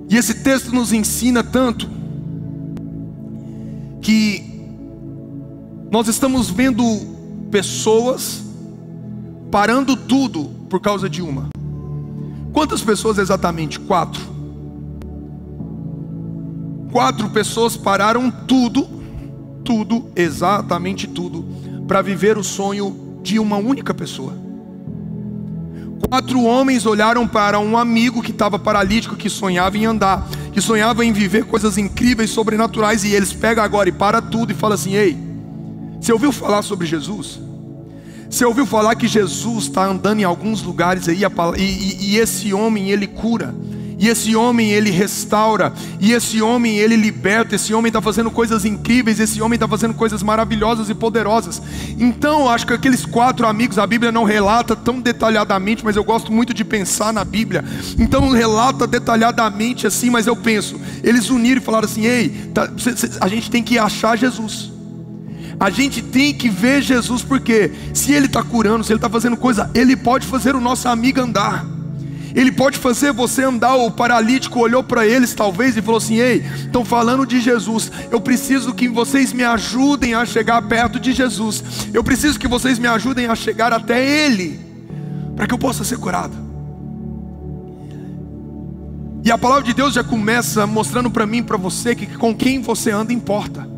E esse texto nos ensina tanto que nós estamos vendo pessoas parando tudo por causa de uma. Quantas pessoas exatamente? 4. 4 pessoas pararam tudo, exatamente tudo, para viver o sonho de uma única pessoa. 4 homens olharam para um amigo que estava paralítico, que sonhava em andar, que sonhava em viver coisas incríveis, sobrenaturais, e eles pegam agora e param tudo e falam assim: ei, você ouviu falar sobre Jesus? Você ouviu falar que Jesus está andando em alguns lugares aí, e esse homem ele cura, e esse homem ele restaura, e esse homem ele liberta, esse homem está fazendo coisas incríveis, esse homem está fazendo coisas maravilhosas e poderosas. Então acho que aqueles 4 amigos, a Bíblia não relata tão detalhadamente, mas eu gosto muito de pensar na Bíblia, então não relata detalhadamente assim, mas eu penso, eles uniram e falaram assim: ei, a gente tem que achar Jesus, a gente tem que ver Jesus, porque se ele está curando, se ele está fazendo coisa, ele pode fazer o nosso amigo andar, ele pode fazer você andar. O paralítico olhou para eles talvez e falou assim: ei, estão falando de Jesus, eu preciso que vocês me ajudem a chegar perto de Jesus, eu preciso que vocês me ajudem a chegar até Ele, para que eu possa ser curado. E a palavra de Deus já começa mostrando para mim e para você que com quem você anda importa.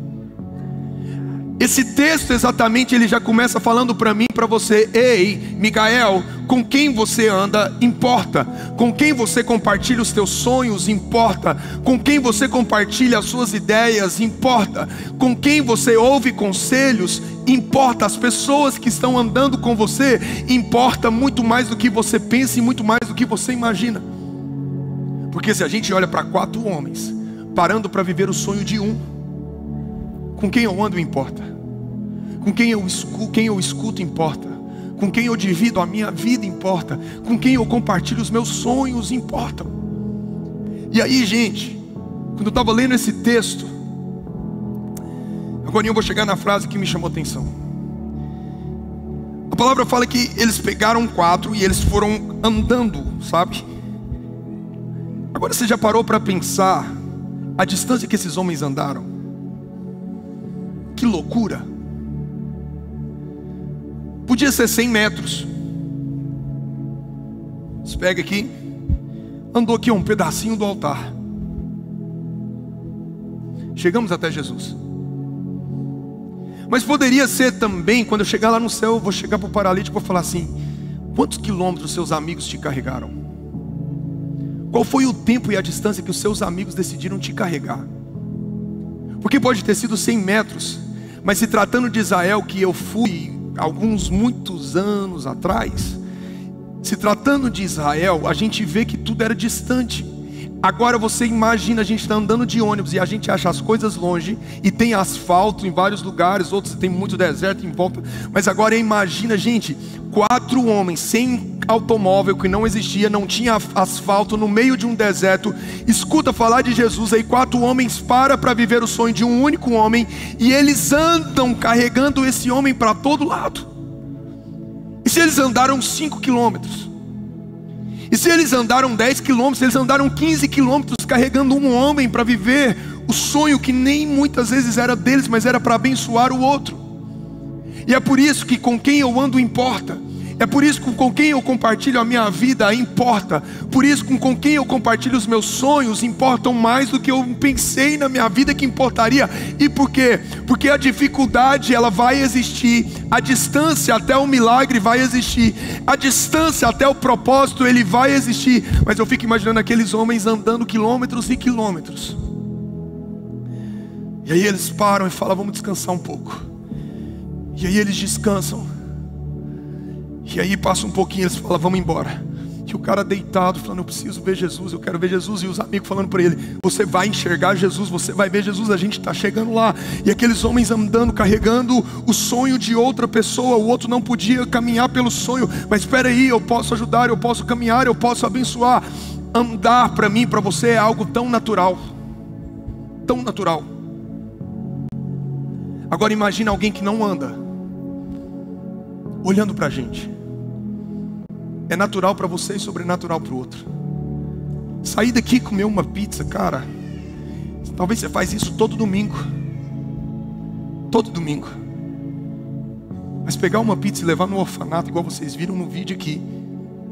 Esse texto exatamente, ele já começa falando para mim e para você: ei, Micael, com quem você anda importa, com quem você compartilha os teus sonhos importa, com quem você compartilha as suas ideias importa, com quem você ouve conselhos importa, as pessoas que estão andando com você importa muito mais do que você pensa e muito mais do que você imagina. Porque se a gente olha para 4 homens parando para viver o sonho de um, com quem eu ando importa, com quem eu escuto importa, com quem eu divido a minha vida importa, com quem eu compartilho os meus sonhos importam. E aí, gente, quando eu estava lendo esse texto, agora eu vou chegar na frase que me chamou a atenção. A palavra fala que eles pegaram 4 e eles foram andando, sabe? Agora você já parou para pensar a distância que esses homens andaram? Que loucura! Podia ser 100 metros. Você pega aqui, andou aqui um pedacinho do altar, chegamos até Jesus. Mas poderia ser também, quando eu chegar lá no céu, eu vou chegar para o paralítico e vou falar assim: quantos quilômetros seus amigos te carregaram? Qual foi o tempo e a distância que os seus amigos decidiram te carregar? Porque pode ter sido 100 metros, mas se tratando de Israel, que eu fui muitos anos atrás, se tratando de Israel, a gente vê que tudo era distante. Agora você imagina, a gente está andando de ônibus e a gente acha as coisas longe, e tem asfalto em vários lugares, outros tem muito deserto em volta. Mas agora imagina, gente, 4 homens sem automóvel, que não existia, não tinha asfalto, no meio de um deserto, escuta falar de Jesus. Aí 4 homens para viver o sonho de um único homem, e eles andam carregando esse homem para todo lado. E se eles andaram 5 quilômetros? E se eles andaram 10 quilômetros? Eles andaram 15 quilômetros carregando um homem para viver o sonho que nem muitas vezes era deles, mas era para abençoar o outro. E é por isso que com quem eu ando importa. É por isso que com quem eu compartilho a minha vida importa. Por isso que com quem eu compartilho os meus sonhos importam mais do que eu pensei na minha vida que importaria. E por quê? Porque a dificuldade ela vai existir, a distância até o milagre vai existir, a distância até o propósito ele vai existir. Mas eu fico imaginando aqueles homens andando quilômetros e quilômetros. E aí eles param e falam: vamos descansar um pouco. E aí eles descansam. E aí passa um pouquinho, eles falam: vamos embora. E o cara deitado falando: eu preciso ver Jesus, eu quero ver Jesus. E os amigos falando para ele: você vai enxergar Jesus, você vai ver Jesus, a gente está chegando lá. E aqueles homens andando, carregando o sonho de outra pessoa. O outro não podia caminhar pelo sonho, mas espera aí, eu posso ajudar, eu posso caminhar, eu posso abençoar. Andar para mim, para você é algo tão natural, tão natural. Agora imagina alguém que não anda olhando para a gente. É natural para você e sobrenatural para o outro. Sair daqui e comer uma pizza, cara, talvez você faz isso todo domingo. Todo domingo. Mas pegar uma pizza e levar no orfanato, igual vocês viram no vídeo aqui,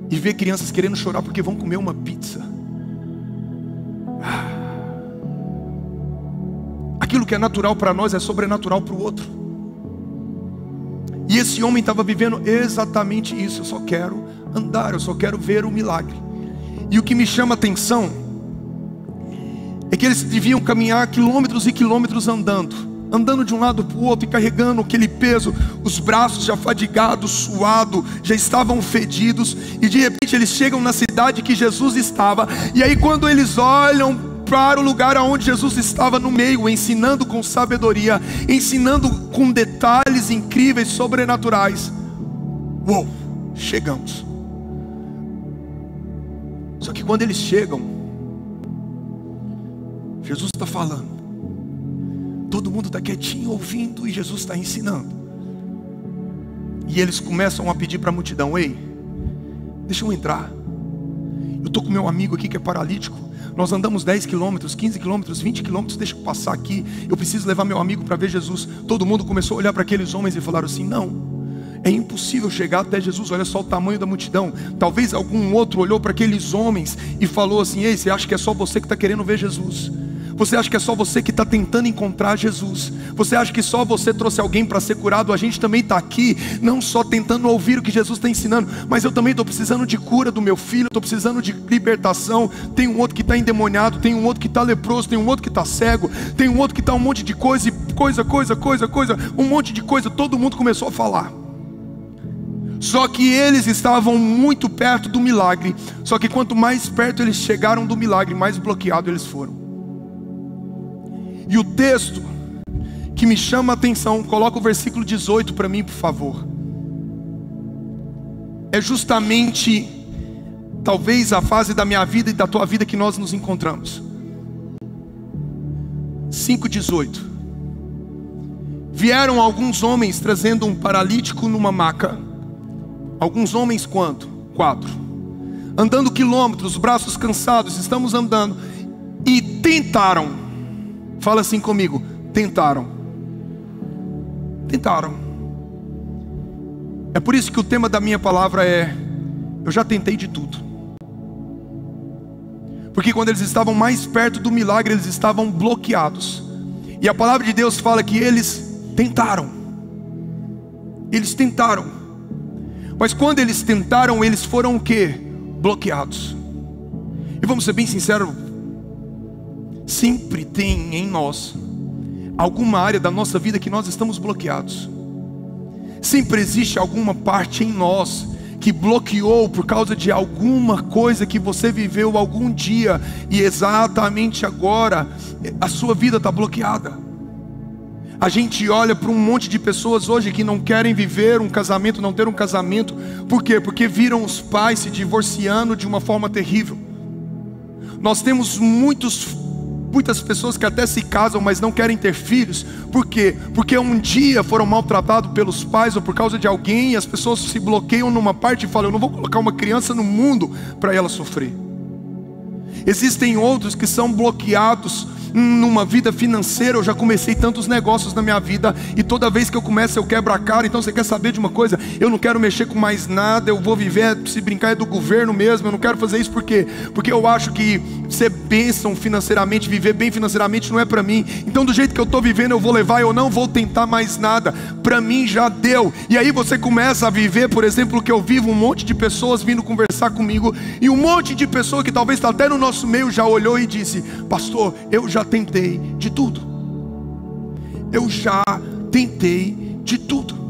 e ver crianças querendo chorar porque vão comer uma pizza. Aquilo que é natural para nós é sobrenatural para o outro. E esse homem estava vivendo exatamente isso. Eu só quero andar, eu só quero ver o milagre. E o que me chama a atenção é que eles deviam caminhar quilômetros e quilômetros andando de um lado para o outro e carregando aquele peso, os braços já fadigados, suados, já estavam fedidos. E de repente eles chegam na cidade que Jesus estava. E aí quando eles olham para o lugar onde Jesus estava no meio, ensinando com sabedoria, ensinando com detalhes incríveis, sobrenaturais. Uou, chegamos. Só que quando eles chegam, Jesus está falando, todo mundo está quietinho ouvindo e Jesus está ensinando. E eles começam a pedir para a multidão: ei, deixa eu entrar. Eu estou com meu amigo aqui que é paralítico. Nós andamos 10 quilômetros, 15 quilômetros, 20 quilômetros, deixa eu passar aqui. Eu preciso levar meu amigo para ver Jesus. Todo mundo começou a olhar para aqueles homens e falaram assim: não, é impossível chegar até Jesus, olha só o tamanho da multidão. Talvez algum outro olhou para aqueles homens e falou assim: ei, você acha que é só você que está querendo ver Jesus? Você acha que é só você que está tentando encontrar Jesus? Você acha que só você trouxe alguém para ser curado? A gente também está aqui, não só tentando ouvir o que Jesus está ensinando, mas eu também estou precisando de cura do meu filho, estou precisando de libertação. Tem um outro que está endemoniado, tem um outro que está leproso, tem um outro que está cego, tem um outro que está um monte de coisa, um monte de coisa. Todo mundo começou a falar. Só que eles estavam muito perto do milagre. Só que quanto mais perto eles chegaram do milagre, mais bloqueados eles foram. E o texto que me chama a atenção, coloca o versículo 18 para mim, por favor. É justamente, talvez, a fase da minha vida e da tua vida que nós nos encontramos. 5:18. Vieram alguns homens trazendo um paralítico numa maca. Alguns homens quanto? 4. Andando quilômetros, braços cansados, estamos andando. E tentaram. Fala assim comigo: tentaram. Tentaram. É por isso que o tema da minha palavra é: eu já tentei de tudo. Porque quando eles estavam mais perto do milagre, eles estavam bloqueados. E a palavra de Deus fala que eles tentaram. Eles tentaram. Mas quando eles tentaram, eles foram o quê? Bloqueados. E vamos ser bem sinceros, sempre tem em nós alguma área da nossa vida que nós estamos bloqueados. Sempre existe alguma parte em nós que bloqueou por causa de alguma coisa que você viveu algum dia, e exatamente agora a sua vida está bloqueada. A gente olha para um monte de pessoas hoje que não querem viver um casamento, não ter um casamento. Por quê? Porque viram os pais se divorciando de uma forma terrível. Nós temos muitas pessoas que até se casam, mas não querem ter filhos. Por quê? Porque um dia foram maltratados pelos pais ou por causa de alguém, e as pessoas se bloqueiam numa parte e falam: eu não vou colocar uma criança no mundo para ela sofrer. Existem outros que são bloqueados numa vida financeira. Eu já comecei tantos negócios na minha vida, e toda vez que eu começo eu quebro a cara. Então você quer saber de uma coisa? Eu não quero mexer com mais nada. Eu vou viver, se brincar, é do governo mesmo. Eu não quero fazer isso porque eu acho que ser bênção financeiramente, viver bem financeiramente não é para mim. Então do jeito que eu estou vivendo eu vou levar, eu não vou tentar mais nada. Para mim já deu. E aí você começa a viver, por exemplo, o que eu vivo. Um monte de pessoas vindo conversar comigo, e um monte de pessoa que talvez está até no nosso meio já olhou e disse: pastor, eu já tentei de tudo. Eu já tentei de tudo.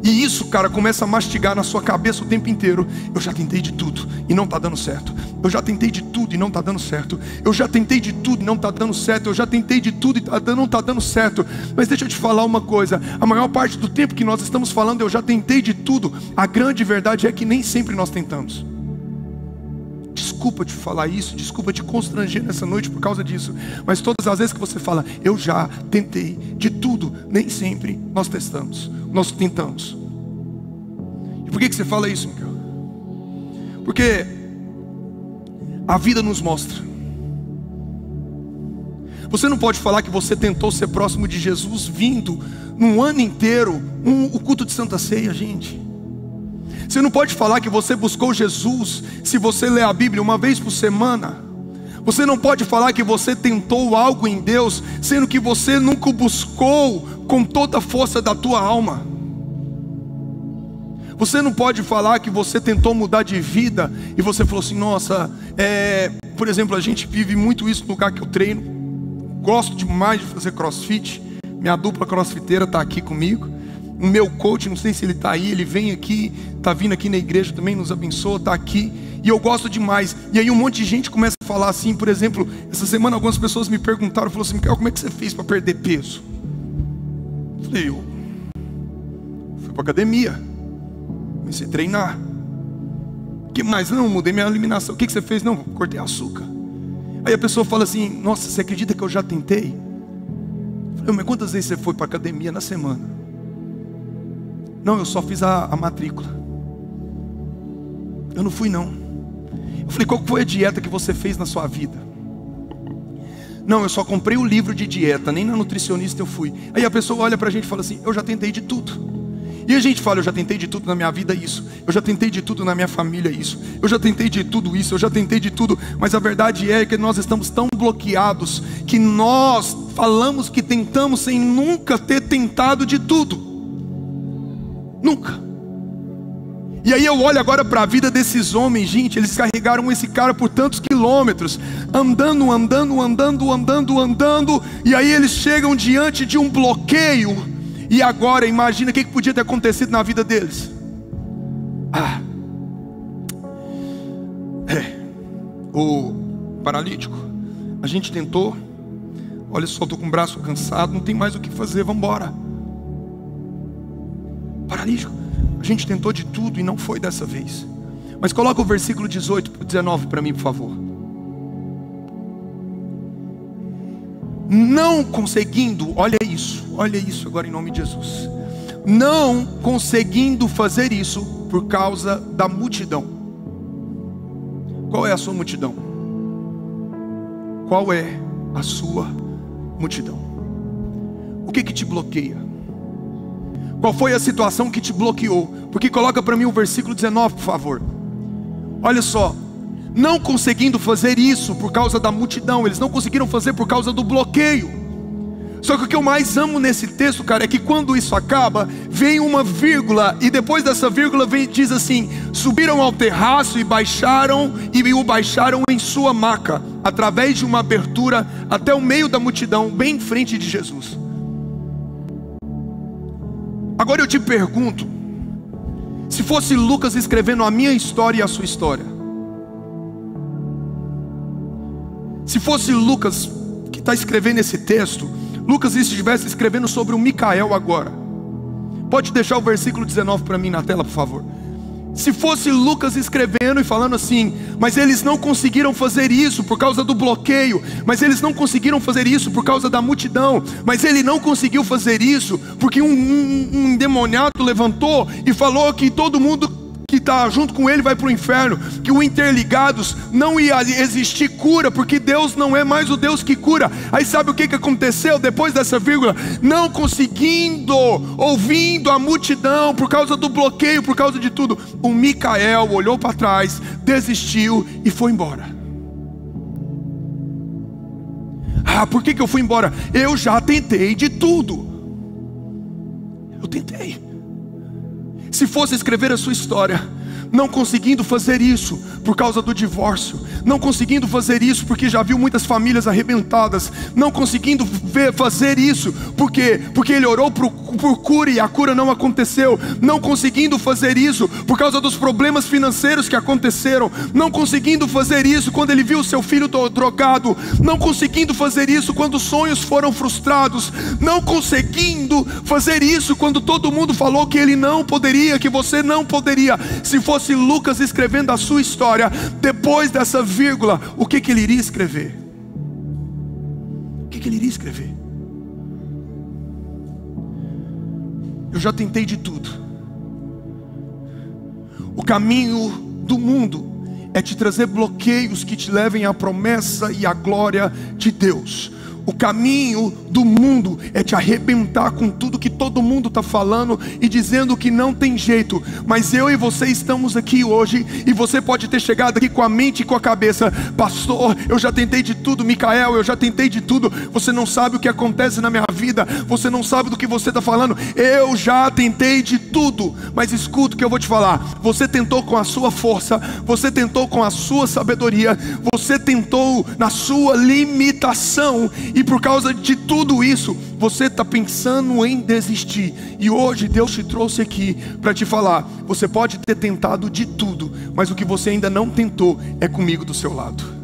E isso, cara, começa a mastigar na sua cabeça o tempo inteiro. Eu já tentei de tudo e não está dando certo. Eu já tentei de tudo e não está dando certo. Eu já tentei de tudo e não está dando certo. Eu já tentei de tudo e não está dando certo. Mas deixa eu te falar uma coisa: a maior parte do tempo que nós estamos falando eu já tentei de tudo, a grande verdade é que nem sempre nós tentamos. Desculpa te falar isso, desculpa te constranger nessa noite por causa disso, mas todas as vezes que você fala eu já tentei de tudo, nem sempre nós tentamos. E por que você fala isso, Miguel? Porque A vida nos mostra. Você não pode falar que você tentou ser próximo de Jesus vindo num ano inteiro o culto de Santa Ceia, gente. Você não pode falar que você buscou Jesus se você lê a Bíblia uma vez por semana. Você não pode falar que você tentou algo em Deus, sendo que você nunca o buscou com toda a força da tua alma. Você não pode falar que você tentou mudar de vida e você falou assim, nossa, por exemplo, a gente vive muito isso no lugar que eu treino. Gosto demais de fazer crossfit. Minha dupla crossfiteira está aqui comigo. O meu coach, não sei se ele está aí, ele vem aqui, está vindo aqui na igreja também, nos abençoa, está aqui. E eu gosto demais. E aí um monte de gente começa a falar assim, por exemplo, essa semana algumas pessoas me perguntaram, falaram assim, Micael, como é que você fez para perder peso? Eu falei, eu fui para academia, comecei a treinar. O que mais? Não, mudei minha alimentação. O que você fez? Não, cortei açúcar. Aí a pessoa fala assim, nossa, você acredita que eu já tentei? Eu falei, mas quantas vezes você foi para academia na semana? Não, eu só fiz a matrícula. Eu não fui não. Eu falei, qual foi a dieta que você fez na sua vida? Não, eu só comprei o livro de dieta, nem na nutricionista eu fui. Aí a pessoa olha pra gente e fala assim, eu já tentei de tudo. E a gente fala, eu já tentei de tudo na minha vida isso. Eu já tentei de tudo na minha família isso. Eu já tentei de tudo isso, eu já tentei de tudo. Mas a verdade é que nós estamos tão bloqueados que nós falamos que tentamos sem nunca ter tentado de tudo. Nunca. E aí eu olho agora para a vida desses homens, gente, eles carregaram esse cara por tantos quilômetros, andando, e aí eles chegam diante de um bloqueio, e agora imagina o que podia ter acontecido na vida deles. O paralítico, a gente tentou, olha só, estou com o braço cansado, não tem mais o que fazer, vamos embora. Paralítico, a gente tentou de tudo e não foi dessa vez. Mas coloca o versículo 18, 19 para mim, por favor. Não conseguindo, olha isso agora em nome de Jesus. Não conseguindo fazer isso por causa da multidão. Qual é a sua multidão? Qual é a sua multidão? O que te bloqueia? Qual foi a situação que te bloqueou? Porque coloca para mim o versículo 19, por favor. Olha só, não conseguindo fazer isso por causa da multidão, eles não conseguiram fazer por causa do bloqueio. Só que o que eu mais amo nesse texto, cara, é que quando isso acaba, vem uma vírgula, e depois dessa vírgula diz assim, subiram ao terraço e o baixaram em sua maca, através de uma abertura até o meio da multidão, bem em frente de Jesus. Agora eu te pergunto, se fosse Lucas escrevendo a minha história e a sua história, se fosse Lucas que está escrevendo esse texto, Lucas estivesse escrevendo sobre o Micael agora, pode deixar o versículo 19 para mim na tela, por favor. Se fosse Lucas escrevendo e falando assim, mas eles não conseguiram fazer isso por causa do bloqueio, mas eles não conseguiram fazer isso por causa da multidão, mas ele não conseguiu fazer isso porque um endemoniado levantou e falou que todo mundo que está junto com ele vai para o inferno, que o interligados não ia existir cura, porque Deus não é mais o Deus que cura. Aí sabe o que aconteceu depois dessa vírgula? Não conseguindo, ouvindo a multidão, por causa do bloqueio, por causa de tudo, o Micael olhou para trás, desistiu e foi embora. Por que eu fui embora? Eu já tentei de tudo. Eu tentei. Se fosse escrever a sua história, não conseguindo fazer isso por causa do divórcio, não conseguindo fazer isso porque já viu muitas famílias arrebentadas, não conseguindo fazer isso porque ele orou por cura e a cura não aconteceu, não conseguindo fazer isso por causa dos problemas financeiros que aconteceram, não conseguindo fazer isso quando ele viu seu filho drogado, não conseguindo fazer isso quando os sonhos foram frustrados, não conseguindo fazer isso quando todo mundo falou que ele não poderia, que você não poderia. Se fosse Lucas escrevendo a sua história, depois dessa vírgula, o que ele iria escrever? O que ele iria escrever? Eu já tentei de tudo. O caminho do mundo é te trazer bloqueios que te levem à promessa e à glória de Deus. O caminho do mundo é te arrebentar com tudo que todo mundo está falando e dizendo que não tem jeito. Mas eu e você estamos aqui hoje, e você pode ter chegado aqui com a mente e com a cabeça: pastor, eu já tentei de tudo. Micael, eu já tentei de tudo. Você não sabe o que acontece na minha vida, você não sabe do que você está falando. Eu já tentei de tudo. Mas escuta o que eu vou te falar: você tentou com a sua força, você tentou com a sua sabedoria, você tentou na sua limitação, e por causa de tudo isso, você está pensando em desistir. E hoje Deus te trouxe aqui para te falar: você pode ter tentado de tudo, mas o que você ainda não tentou é comigo do seu lado.